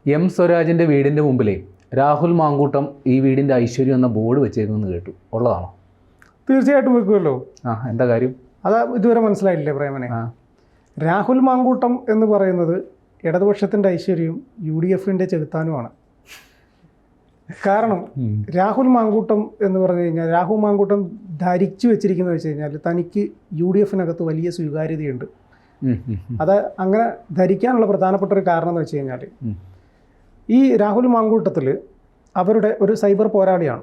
M സ്വരാജിൻ്റെ വീടിൻ്റെ മുമ്പിലേ രാഹുൽ മാങ്കൂട്ടം ഈ വീടിൻ്റെ ഐശ്വര്യം എന്ന ബോർഡ് വെച്ചേക്കുമെന്ന് കേട്ടു. ഉള്ളതാണോ? തീർച്ചയായിട്ടും വെക്കുമല്ലോ. എന്താ കാര്യം? അതാ ഇതുവരെ മനസ്സിലായില്ലേ പ്രേമനെ? രാഹുൽ മാങ്കൂട്ടം എന്ന് പറയുന്നത് ഇടതുപക്ഷത്തിൻ്റെ ഐശ്വര്യവും UDFിൻ്റെ ചെകുത്താനുമാണ്. കാരണം രാഹുൽ മാങ്കൂട്ടം എന്ന് പറഞ്ഞു കഴിഞ്ഞാൽ രാഹുൽ മാങ്കൂട്ടം ധരിച്ചു വെച്ചിരിക്കുന്നത് വെച്ച് കഴിഞ്ഞാൽ തനിക്ക് UDFിനകത്ത് വലിയ സ്വീകാര്യതയുണ്ട്. അത് അങ്ങനെ ധരിക്കാനുള്ള പ്രധാനപ്പെട്ട ഒരു കാരണം എന്ന് വെച്ച് കഴിഞ്ഞാൽ ഈ രാഹുൽ മാങ്കൂട്ടത്തിൽ അവരുടെ ഒരു സൈബർ പോരാളിയാണ്.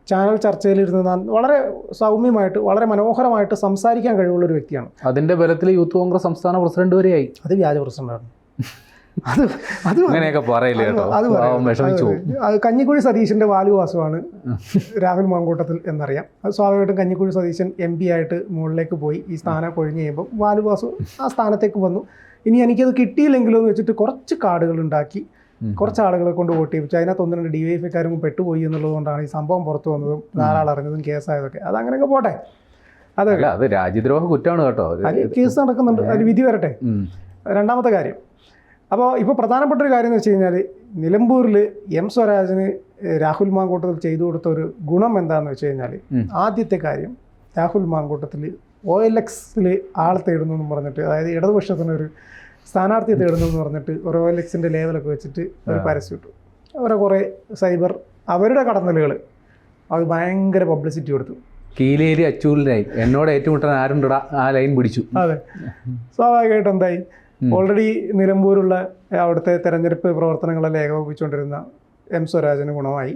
ചാനൽ ചർച്ചയിലിരുന്ന് വളരെ സൗമ്യമായിട്ട് വളരെ മനോഹരമായിട്ട് സംസാരിക്കാൻ കഴിവുള്ള ഒരു വ്യക്തിയാണ്. അതിൻ്റെ ബലത്തിൽ യൂത്ത് കോൺഗ്രസ് സംസ്ഥാന പ്രസിഡന്റ് വരെയായി. അത് വ്യാജ പ്രസിഡന്റാണ്. അങ്ങനെയൊക്കെ പറയില്ലേ കേട്ടോ, വിഷമിച്ചു പോകും. അത് കഞ്ഞിക്കുഴി സതീശൻ്റെ വാലുവാസമാണ് രാഹുൽ മാങ്കൂട്ടത്തിൽ എന്നറിയാം. അത് സ്വാഭാവികമായിട്ടും കഞ്ഞിക്കുഴി സതീശൻ MP ആയിട്ട് മുകളിലേക്ക് പോയി ഈ സ്ഥാനം കൊഴിഞ്ഞ് കഴിയുമ്പോൾ വാലുവാസു ആ സ്ഥാനത്തേക്ക് വന്നു. ഇനി എനിക്കത് കിട്ടിയില്ലെങ്കിലോ എന്ന് വെച്ചിട്ട് കുറച്ച് കാർഡുകൾ ഉണ്ടാക്കി കുറച്ച് ആളുകളെ കൊണ്ട് വോട്ട് ചെയ്യിപ്പിച്ചു. അതിനകത്ത് 1-2 DYFക്കാരും പെട്ടുപോയി എന്നുള്ളതുകൊണ്ടാണ് ഈ സംഭവം പുറത്തു വന്നതും ധാരാളം അറിഞ്ഞതും കേസായതൊക്കെ. അത് അങ്ങനെയൊക്കെ പോട്ടെ, അതല്ല അത് രാജ്യദ്രോഹ കുറ്റമാണ് കേട്ടോ. കേസ് നടക്കുന്നുണ്ട്, അതിൽ വിധി വരട്ടെ. രണ്ടാമത്തെ കാര്യം, അപ്പോൾ ഇപ്പോൾ പ്രധാനപ്പെട്ട ഒരു കാര്യം എന്ന് വെച്ച് കഴിഞ്ഞാൽ നിലമ്പൂരിൽ എം സ്വരാജിന് രാഹുൽ മാങ്കൂട്ടത്തിൽ ചെയ്തു കൊടുത്ത ഒരു ഗുണം എന്താണെന്ന് വെച്ച് കഴിഞ്ഞാൽ ആദ്യത്തെ കാര്യം, രാഹുൽ മാങ്കൂട്ടത്തിൽ OLXൽ ആളെ തേടുന്നു എന്ന് പറഞ്ഞിട്ട്, അതായത് ഇടതുപക്ഷത്തിനൊരു സ്ഥാനാർത്ഥിയെ തേടുന്നു എന്ന് പറഞ്ഞിട്ട് ഒരു OLXൻ്റെ ലേവലൊക്കെ വെച്ചിട്ട് ഒരു പരസ്യം ഇട്ടു. അവരെ കുറേ സൈബർ അവരുടെ കടന്നലുകൾ അത് ഭയങ്കര പബ്ലിസിറ്റി കൊടുത്തു. കീലേരി അച്ചൂലിനായി എന്നോട് ഏറ്റുമുട്ടാൻ ആരുണ്ടടാ ആ ലൈൻ പിടിച്ചു. അതെ, സ്വാഭാവികമായിട്ട് എന്തായി, ഓൾറെഡി നിലമ്പൂരുള്ള അവിടുത്തെ തെരഞ്ഞെടുപ്പ് പ്രവർത്തനങ്ങളെല്ലാം ഏകോപിപ്പിച്ചുകൊണ്ടിരുന്ന എം സ്വരാജിന് ഗുണമായി.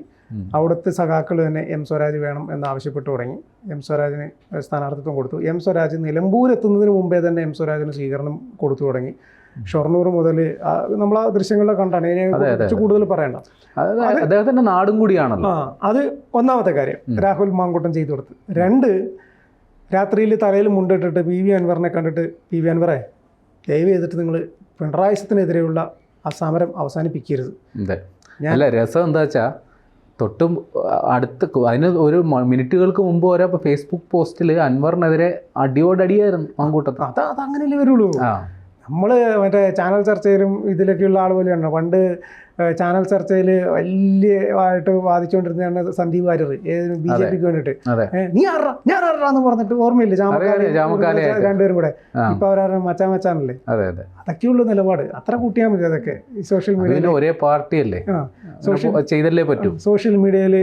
അവിടുത്തെ സഖാക്കൾ തന്നെ എം സ്വരാജ് വേണം എന്നാവശ്യപ്പെട്ടു തുടങ്ങി. എം സ്വരാജിന് സ്ഥാനാർത്ഥിത്വം കൊടുത്തു. എം സ്വരാജ് നിലമ്പൂർ എത്തുന്നതിന് മുമ്പേ തന്നെ എം സ്വരാജിന് സ്വീകരണം കൊടുത്തു തുടങ്ങി. ഷൊർണൂർ മുതൽ നമ്മൾ ആ ദൃശ്യങ്ങളിലൊക്കെ കണ്ടാണ്, ഇതിനെ കുറിച്ച് കൂടുതൽ പറയണ്ട. അദ്ദേഹത്തിൻ്റെ നാടും കൂടിയാണല്ലോ. അത് ഒന്നാമത്തെ കാര്യം രാഹുൽ മാങ്കൂട്ടം ചെയ്തു കൊടുത്ത്. 2, രാത്രിയിൽ തലയിൽ മുണ്ടിട്ടിട്ട് PV അൻവറിനെ കണ്ടിട്ട്, PV അൻവറെ ദയവ് ചെയ്തിട്ട് നിങ്ങൾ പിണറായിസത്തിനെതിരെയുള്ള ആ സമരം അവസാനിപ്പിക്കരുത്. അല്ല, രസം എന്താ വെച്ചാൽ തൊട്ടും അടുത്ത് അതിന് ഒരു മിനിറ്റുകൾക്ക് മുമ്പ് വരെ ഫേസ്ബുക്ക് പോസ്റ്റിൽ അൻവറിനെതിരെ അടിയോടടിയായിരുന്നു മാങ്കൂട്ടത്തിൽ. അതങ്ങനെയല്ലേ വരുള്ളൂ. നമ്മൾ മറ്റേ ചാനൽ ചർച്ചയിലും ഇതിലൊക്കെയുള്ള ആൾ പോലെയാണ്. പണ്ട് ചാനൽ ചർച്ചയിൽ വലിയതായിട്ട് വാദിച്ചുകൊണ്ടിരുന്നതാണ് സന്ദീപ് വാര്യർ, BJPക്ക് വേണ്ടിയിട്ട്. നീ ആറാ ഞാൻ ആറാന്ന് പറഞ്ഞിട്ട് ഓർമ്മയില്ലേ, ചാമക്കാലി രണ്ടുപേരും കൂടെ. ഇപ്പൊ അവരാരും മച്ചാനല്ലേ. അതൊക്കെയുള്ളൂ നിലപാട്. അത്ര കൂട്ടിയാൽ മതി. അതൊക്കെ ഈ സോഷ്യൽ മീഡിയയിൽ ഒരേ പാർട്ടിയല്ലേ, ചെയ്തല്ലേ പറ്റൂ. സോഷ്യൽ മീഡിയയിൽ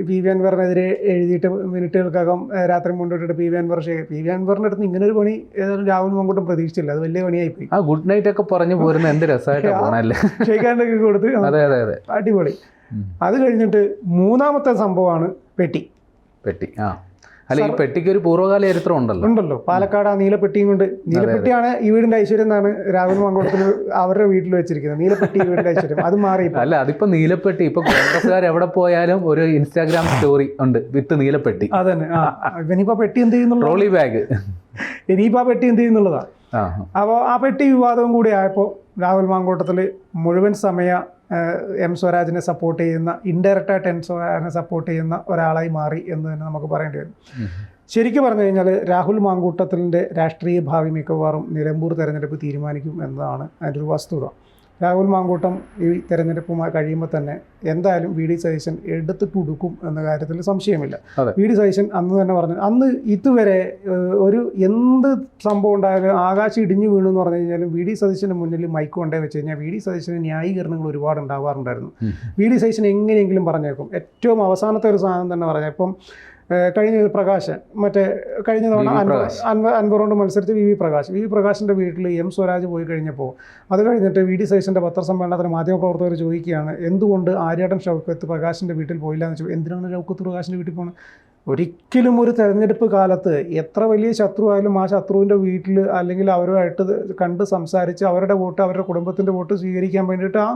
PV അൻവറിനെതിരെ എഴുതിയിട്ട് മിനിറ്റുകൾക്കകം രാത്രി മുണ്ടിട്ടിട്ട് PV അൻവറിന്റെ അടുത്ത് ഇങ്ങനെ ഒരു പണി ഏതായാലും രാഹുൽ മാങ്കൂട്ടം പ്രതീക്ഷിച്ചില്ല. അത് വലിയ പണിയായി പോയി. ഗുഡ് നൈറ്റ് ഒക്കെ പറഞ്ഞു പോരുന്ന എന്ത് രസമായിട്ടാണ് ഷെയ്ഖാനൊക്കെ കൊടുത്ത് അടിപൊളി. അത് കഴിഞ്ഞിട്ട് മൂന്നാമത്തെ സംഭവമാണ് പെട്ടി. അല്ല, ഈ പെട്ടിക്ക് ഒരു പൂർവ്വകാല ചരിത്രം ഉണ്ടല്ലോ. പാലക്കാട് ആ നീലപ്പെട്ടിയും കൊണ്ട്, നീലപ്പെട്ടിയാണ് ഈ വീടിന്റെ ഐശ്വര്യം എന്നാണ് രാഹുൽ മാങ്കൂട്ടത്തിൽ അവരുടെ വീട്ടിൽ വെച്ചിരിക്കുന്നത്. നീലപ്പെട്ടി വീടിന്റെ ഐശ്വര്യം, അത് മാറി. അല്ല, അതിപ്പോ നീലപ്പെട്ടി ഇപ്പൊ കോൺഗ്രസ്സുകാർ എവിടെ പോയാലും ഒരു ഇൻസ്റ്റാഗ്രാം സ്റ്റോറി ഉണ്ട് വിത്ത് നീലപ്പെട്ടി. അതന്നെ. ഇനിയിപ്പോ പെട്ടി എന്ത് ചെയ്യുന്നുള്ളൂ, ട്രോളി ബാഗ്. ഇനിയിപ്പോ ആ പെട്ടി എന്ത് ചെയ്യുന്നുള്ളതാ. അപ്പോൾ ആ പെട്ടി വിവാദവും കൂടി ആയപ്പോൾ രാഹുൽ മാങ്കൂട്ടത്തിൽ മുഴുവൻ സമയ എം സ്വരാജിനെ സപ്പോർട്ട് ചെയ്യുന്ന, ഇൻഡയറക്റ്റായിട്ട് എം സ്വരാജിനെ സപ്പോർട്ട് ചെയ്യുന്ന ഒരാളായി മാറി എന്ന് തന്നെ നമുക്ക് പറയേണ്ടി വരും. ശരിക്കും പറഞ്ഞു കഴിഞ്ഞാൽ രാഹുൽ മാങ്കൂട്ടത്തിൻ്റെ രാഷ്ട്രീയ ഭാവി മിക്കവാറും നിലമ്പൂർ തെരഞ്ഞെടുപ്പ് തീരുമാനിക്കും എന്നതാണ് അതിൻ്റെ ഒരു വസ്തുത. രാഹുൽ മാങ്കൂട്ടം ഈ തെരഞ്ഞെടുപ്പുമായി കഴിയുമ്പോൾ തന്നെ എന്തായാലും VD സതീശൻ എടുത്തിട്ട് കൊടുക്കും എന്ന കാര്യത്തിൽ സംശയമില്ല. VD സതീശൻ അന്ന് തന്നെ പറഞ്ഞു, അന്ന് ഇതുവരെ ഒരു എന്ത് സംഭവം ഉണ്ടായാലും ആകാശം ഇടിഞ്ഞു വീണു എന്ന് പറഞ്ഞു കഴിഞ്ഞാലും VD സതീശൻ്റെ മുന്നിൽ മൈക്ക് കൊണ്ടേ വെച്ച് കഴിഞ്ഞാൽ VD സതീശന് ന്യായീകരണങ്ങൾ ഒരുപാട് ഉണ്ടാവാറുണ്ടായിരുന്നു. VD സതീശൻ എങ്ങനെയെങ്കിലും പറഞ്ഞേക്കും. ഏറ്റവും അവസാനത്തെ ഒരു സാധനം തന്നെ പറഞ്ഞാൽ, ഇപ്പം കഴിഞ്ഞ പ്രകാശ്, മറ്റേ കഴിഞ്ഞ തവണ അൻവറോണ്ട് മത്സരിച്ച് VV പ്രകാശിൻ്റെ വീട്ടിൽ എം സ്വരാജ് പോയി കഴിഞ്ഞപ്പോൾ അത് കഴിഞ്ഞിട്ട് VD സതീശൻ്റെ പത്രസമ്മേളനത്തിന് മാധ്യമപ്രവർത്തകർ ചോദിക്കുകയാണ്, എന്തുകൊണ്ട് ആര്യാടൻ ഷൗക്കത്ത് പ്രകാശിൻ്റെ വീട്ടിൽ പോയില്ല എന്ന് വെച്ചാൽ, എന്തിനാണ് ഷൗക്കത്ത് പ്രകാശിൻ്റെ വീട്ടിൽ പോകുന്നത്? ഒരിക്കലും ഒരു തെരഞ്ഞെടുപ്പ് കാലത്ത് എത്ര വലിയ ശത്രു ആയാലും ആ ശത്രുവിൻ്റെ വീട്ടിൽ അല്ലെങ്കിൽ അവരുമായിട്ട് കണ്ട് സംസാരിച്ച് അവരുടെ വോട്ട്, അവരുടെ കുടുംബത്തിൻ്റെ വോട്ട് സ്വീകരിക്കാൻ വേണ്ടിയിട്ട് ആ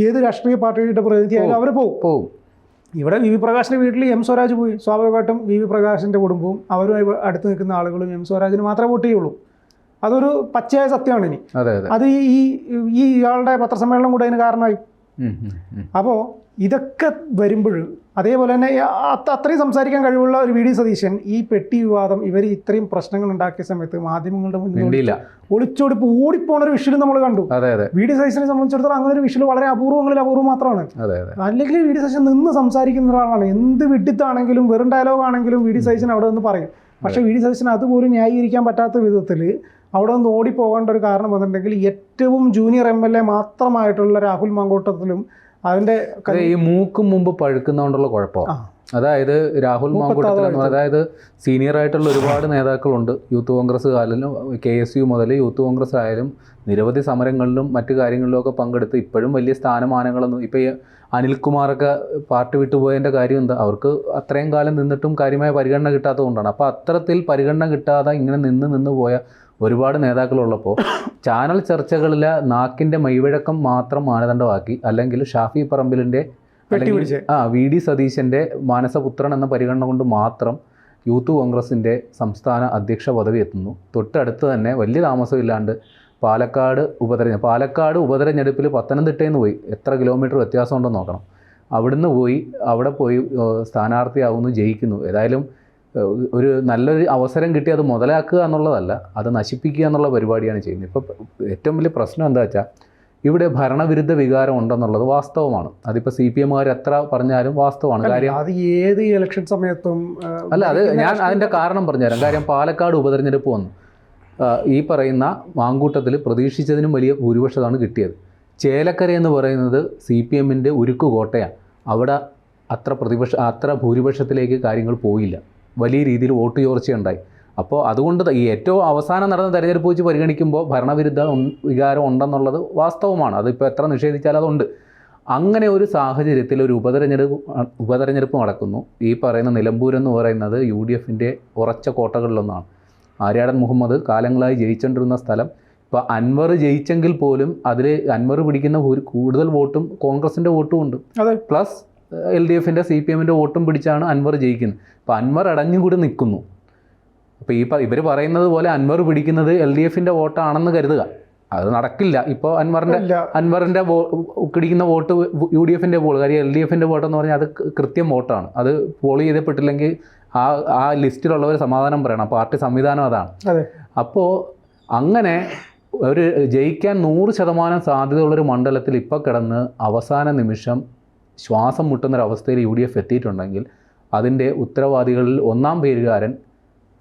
ഏത് രാഷ്ട്രീയ പാർട്ടിയുടെ പ്രതിനിധി ആയാലും അവർ പോകും. ഇവിടെ VV പ്രകാശിൻ്റെ വീട്ടിൽ എം സ്വരാജ് പോയി. സ്വാഭാവികമായിട്ടും VV പ്രകാശിൻ്റെ കുടുംബവും അവരുമായി അടുത്ത് നിൽക്കുന്ന ആളുകളും എം സ്വരാജിന് മാത്രമേ വോട്ട് ചെയ്യുള്ളൂ. അതൊരു പച്ചയായ സത്യമാണ്. ഇനി അത് ഇയാളുടെ പത്രസമ്മേളനം കൂടെ അതിന് കാരണമായി. അപ്പോൾ ഇതൊക്കെ വരുമ്പോൾ അതേപോലെ തന്നെ അത്രയും സംസാരിക്കാൻ കഴിവുള്ള ഒരു വി ഡി സതീശൻ ഈ പെട്ടി വിവാദം ഇവർ ഇത്രയും പ്രശ്നങ്ങൾ ഉണ്ടാക്കിയ സമയത്ത് മാധ്യമങ്ങളുടെ മുന്നിൽ ഒളിച്ചോടിപ്പ് ഓടിപ്പോണ ഒരു വിഷയം നമ്മൾ കണ്ടു. വി ഡി സതീശനെ സംബന്ധിച്ചിടത്തോളം അങ്ങനെ ഒരു വിഷയം വളരെ അപൂർവം മാത്രമാണ്. അല്ലെങ്കിൽ വി ഡി സതീശൻ നിന്ന് സംസാരിക്കുന്ന ഒരാളാണ്. എന്ത് വിഡിത്താണെങ്കിലും വെറും ഡയലോഗ് ആണെങ്കിലും വി ഡി സതീശൻ അവിടെ നിന്ന് പറയും. പക്ഷേ വി ഡി സതീശൻ അതുപോലും ന്യായീകരിക്കാൻ പറ്റാത്ത വിധത്തിൽ അവിടെ നിന്ന് ഓടിപ്പോകേണ്ട ഒരു കാരണം വന്നിട്ടുണ്ടെങ്കിൽ ഏറ്റവും ജൂനിയർ MLA മാത്രമായിട്ടുള്ള രാഹുൽ മാങ്കൂട്ടത്തിലും അതിൻ്റെ ഈ മൂക്കും മുമ്പ് പഴുക്കുന്നതുകൊണ്ടുള്ള കുഴപ്പമാണ്. അതായത് രാഹുൽ മാങ്കൂട്ടത്തിൽ അതായത് സീനിയർ ആയിട്ടുള്ള ഒരുപാട് നേതാക്കളുണ്ട്. യൂത്ത് കോൺഗ്രസ് ആയാലും KSU മുതൽ യൂത്ത് കോൺഗ്രസ് ആയാലും നിരവധി സമരങ്ങളിലും മറ്റു കാര്യങ്ങളിലുമൊക്കെ പങ്കെടുത്ത് ഇപ്പോഴും വലിയ സ്ഥാനമാനങ്ങളൊന്നും ഇപ്പോൾ ഈ അനിൽകുമാറൊക്കെ പാർട്ടി വിട്ടുപോയതിൻ്റെ കാര്യം എന്താ? അവർക്ക് അത്രയും കാലം നിന്നിട്ടും കാര്യമായ പരിഗണന കിട്ടാത്തതുകൊണ്ടാണ്. അപ്പോൾ അത്തരത്തിൽ പരിഗണന കിട്ടാതെ ഇങ്ങനെ നിന്ന് പോയ ഒരുപാട് നേതാക്കളുള്ളപ്പോൾ ചാനൽ ചർച്ചകളിലെ നാക്കിൻ്റെ മൈവഴക്കം മാത്രം മാനദണ്ഡമാക്കി, അല്ലെങ്കിൽ ഷാഫി പറമ്പിലിൻ്റെ വി ഡി സതീശൻ്റെ മാനസപുത്രൻ എന്ന പരിഗണന കൊണ്ട് മാത്രം യൂത്ത് കോൺഗ്രസിൻ്റെ സംസ്ഥാന അധ്യക്ഷ പദവി എത്തുന്നു. തൊട്ടടുത്ത് തന്നെ വലിയ താമസമില്ലാണ്ട് പാലക്കാട് ഉപതെരഞ്ഞെടുപ്പിൽ പത്തനംതിട്ടയിൽ നിന്ന് പോയി, എത്ര കിലോമീറ്റർ വ്യത്യാസം ഉണ്ടെന്ന് നോക്കണം, അവിടെ പോയി സ്ഥാനാർത്ഥിയാവുന്നു, ജയിക്കുന്നു. ഏതായാലും ഒരു നല്ലൊരു അവസരം കിട്ടി അത് മുതലാക്കുക എന്നുള്ളതല്ല, അത് നശിപ്പിക്കുക എന്നുള്ള പരിപാടിയാണ് ചെയ്യുന്നത്. ഇപ്പോൾ ഏറ്റവും വലിയ പ്രശ്നം എന്താ വെച്ചാൽ ഇവിടെ ഭരണവിരുദ്ധ വികാരം ഉണ്ടെന്നുള്ളത് വാസ്തവമാണ്. അതിപ്പോൾ CPM-കാർ എത്ര പറഞ്ഞാലും വാസ്തവമാണ്. കാര്യം അത് ഏത് ഇലക്ഷൻ സമയത്തും അല്ല, അത് ഞാൻ അതിൻ്റെ കാരണം പറഞ്ഞുതരാം. കാര്യം പാലക്കാട് ഉപതെരഞ്ഞെടുപ്പ് വന്നു, ഈ പറയുന്ന മാങ്കൂട്ടത്തിൽ പ്രതീക്ഷിച്ചതിനും വലിയ ഭൂരിപക്ഷമാണ് കിട്ടിയത്. ചേലക്കര എന്ന് പറയുന്നത് CPM-ൻ്റെ ഉരുക്കു കോട്ടയാണ്. അവിടെ അത്ര ഭൂരിപക്ഷത്തിലേക്ക് കാര്യങ്ങൾ പോയില്ല, വലിയ രീതിയിൽ വോട്ട് ചോർച്ചയുണ്ടായി. അപ്പോൾ അതുകൊണ്ട് ഈ ഏറ്റവും അവസാനം നടന്ന തെരഞ്ഞെടുപ്പ് വെച്ച് പരിഗണിക്കുമ്പോൾ ഭരണവിരുദ്ധ വികാരം ഉണ്ടെന്നുള്ളത് വാസ്തവമാണ്. അതിപ്പോൾ എത്ര നിഷേധിച്ചാലും അതുണ്ട്. അങ്ങനെ ഒരു സാഹചര്യത്തിൽ ഒരു ഉപതെരഞ്ഞെടുപ്പ് നടക്കുന്നു. ഈ പറയുന്ന നിലമ്പൂർ എന്ന് പറയുന്നത് UDF-ൻ്റെ ഉറച്ച കോട്ടകളിലൊന്നാണ്. ആര്യാടൻ മുഹമ്മദ് കാലങ്ങളായി ജയിച്ചുകൊണ്ടിരുന്ന സ്ഥലം. ഇപ്പോൾ അൻവർ ജയിച്ചെങ്കിൽ പോലും അതിൽ അൻവർ പിടിക്കുന്ന കൂടുതൽ വോട്ടും കോൺഗ്രസിൻ്റെ വോട്ടും ഉണ്ട്, പ്ലസ് LDF-ൻ്റെ CPM-ൻ്റെ വോട്ടും പിടിച്ചാണ് അൻവർ ജയിക്കുന്നത്. അപ്പോൾ അൻവർ അടഞ്ഞുകൂടി നിൽക്കുന്നു. അപ്പോൾ ഇവർ പറയുന്നത് പോലെ അൻവർ പിടിക്കുന്നത് LDF-ൻ്റെ വോട്ടാണെന്ന് കരുതുക, അത് നടക്കില്ല. ഇപ്പോൾ അൻവറിൻ്റെ പിടിക്കുന്ന വോട്ട് UDF-ൻ്റെ പോൾ, കാര്യം LDF-ൻ്റെ വോട്ടെന്ന് പറഞ്ഞാൽ അത് കൃത്യം വോട്ടാണ്. അത് പോൾ ചെയ്തപ്പെട്ടില്ലെങ്കിൽ ആ ലിസ്റ്റിലുള്ളവർ സമാധാനം പറയണം. പാർട്ടി സംവിധാനം അതാണ്. അപ്പോൾ അങ്ങനെ ഒരു ജയിക്കാൻ 100% സാധ്യതയുള്ളൊരു മണ്ഡലത്തിൽ ഇപ്പോൾ കിടന്ന് അവസാന നിമിഷം ശ്വാസം മുട്ടുന്നൊരവസ്ഥയിൽ UDF എത്തിയിട്ടുണ്ടെങ്കിൽ അതിൻ്റെ ഉത്തരവാദികളിൽ ഒന്നാം പേരുകാരൻ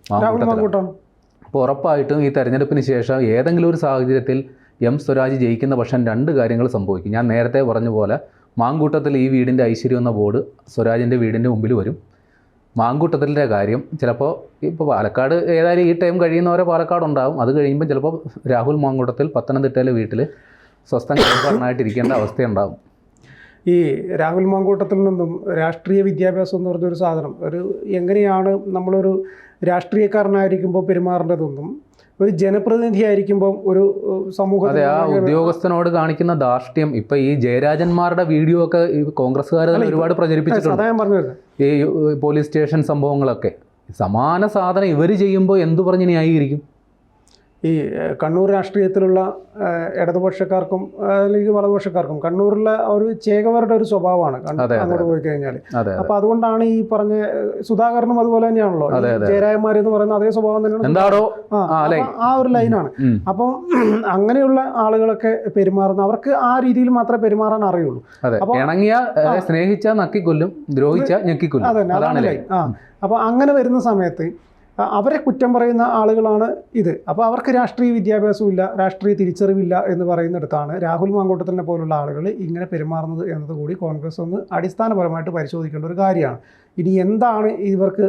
മാങ്കൂട്ടം. അപ്പോൾ ഉറപ്പായിട്ടും ഈ തെരഞ്ഞെടുപ്പിന് ശേഷം ഏതെങ്കിലും ഒരു സാഹചര്യത്തിൽ സ്വരാജ് ജയിക്കുന്ന പക്ഷം രണ്ട് കാര്യങ്ങൾ സംഭവിക്കും. ഞാൻ നേരത്തെ പറഞ്ഞ പോലെ മാങ്കൂട്ടത്തിൽ ഈ വീടിൻ്റെ ഐശ്വര്യം എന്ന ബോർഡ് സ്വരാജിൻ്റെ വീടിൻ്റെ മുമ്പിൽ വരും. മാങ്കൂട്ടത്തിൻ്റെ കാര്യം ചിലപ്പോൾ ഇപ്പോൾ പാലക്കാട് ഏതായാലും ഈ ടൈം കഴിയുന്നവരെ പാലക്കാട് ഉണ്ടാകും. അത് കഴിയുമ്പോൾ ചിലപ്പോൾ രാഹുൽ മാങ്കൂട്ടത്തിൽ പത്തനംതിട്ടയിലെ വീട്ടിൽ സ്വസ്ഥം കാരണമായിട്ടിരിക്കേണ്ട അവസ്ഥയുണ്ടാകും. ഈ രാഹുൽ മാങ്കൂട്ടത്തിൽ നിന്നും രാഷ്ട്രീയ വിദ്യാഭ്യാസം എന്ന് പറഞ്ഞൊരു സാധനം, എങ്ങനെയാണ് നമ്മളൊരു രാഷ്ട്രീയക്കാരനായിരിക്കുമ്പോൾ പെരുമാറേണ്ടതെന്നും ഒരു ജനപ്രതിനിധി ആയിരിക്കുമ്പോൾ ഒരു സമൂഹത്തിൽ ആ ഉദ്യോഗസ്ഥനോട് കാണിക്കുന്ന ധാർഷ്ട്യം. ഇപ്പം ഈ ജയരാജന്മാരുടെ വീഡിയോ ഒക്കെ ഈ കോൺഗ്രസ്സുകാർ ഒരുപാട് പ്രചരിപ്പിച്ചിട്ടുണ്ട്. ഈ പോലീസ് സ്റ്റേഷൻ സംഭവങ്ങളൊക്കെ സമാന സാധനം ഇവർ ചെയ്യുമ്പോൾ എന്തു പറഞ്ഞ് ന്യായീകരിക്കും? ഈ കണ്ണൂർ രാഷ്ട്രീയത്തിലുള്ള ഇടതുപക്ഷക്കാർക്കും അല്ലെങ്കിൽ വലതുപക്ഷക്കാർക്കും കണ്ണൂരിലെ ഒരു ചേകവരുടെ ഒരു സ്വഭാവമാണ് അങ്ങോട്ട് പോയി കഴിഞ്ഞാൽ. അപ്പൊ അതുകൊണ്ടാണ് ഈ പറഞ്ഞ സുധാകരനും അതുപോലെ തന്നെയാണല്ലോ, ജയരാജന്മാരെന്ന് പറയുന്ന അതേ സ്വഭാവം തന്നെയാണ്, ആ ഒരു ലൈനാണ്. അപ്പം അങ്ങനെയുള്ള ആളുകളൊക്കെ പെരുമാറുന്ന അവർക്ക് ആ രീതിയിൽ മാത്രമേ പെരുമാറാൻ അറിയുള്ളൂ. സ്നേഹിച്ചാൽ നക്കിക്കൊല്ലും, ദ്രോഹിച്ചാൽ ഞെക്കിക്കൊല്ലും. അതാണ് ലൈൻ. അപ്പൊ അങ്ങനെ വരുന്ന സമയത്ത് അവരെ കുറ്റം പറയുന്ന ആളുകളാണ് ഇത്. അപ്പോൾ അവർക്ക് രാഷ്ട്രീയ വിദ്യാഭ്യാസവും ഇല്ല, രാഷ്ട്രീയ തിരിച്ചറിവില്ല എന്ന് പറയുന്നിടത്താണ് രാഹുൽ മാങ്കൂട്ടത്തിനെ പോലുള്ള ആളുകൾ ഇങ്ങനെ പെരുമാറുന്നത് എന്നതുകൂടി കോൺഗ്രസ് ഒന്ന് അടിസ്ഥാനപരമായിട്ട് പരിശോധിക്കേണ്ട ഒരു കാര്യമാണ്. ഇനി എന്താണ് ഇവർക്ക്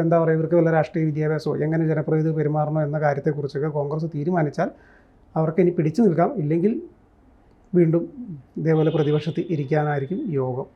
എന്താ പറയുക, ഇവർക്ക് വല്ല രാഷ്ട്രീയ വിദ്യാഭ്യാസമോ എങ്ങനെ ജനപ്രതിനിധി പെരുമാറണോ എന്ന കാര്യത്തെക്കുറിച്ചൊക്കെ കോൺഗ്രസ് തീരുമാനിച്ചാൽ അവർക്ക് ഇനി പിടിച്ചു നിൽക്കാം. ഇല്ലെങ്കിൽ വീണ്ടും ഇതേപോലെ പ്രതിപക്ഷത്തിൽ ഇരിക്കാനായിരിക്കും യോഗം.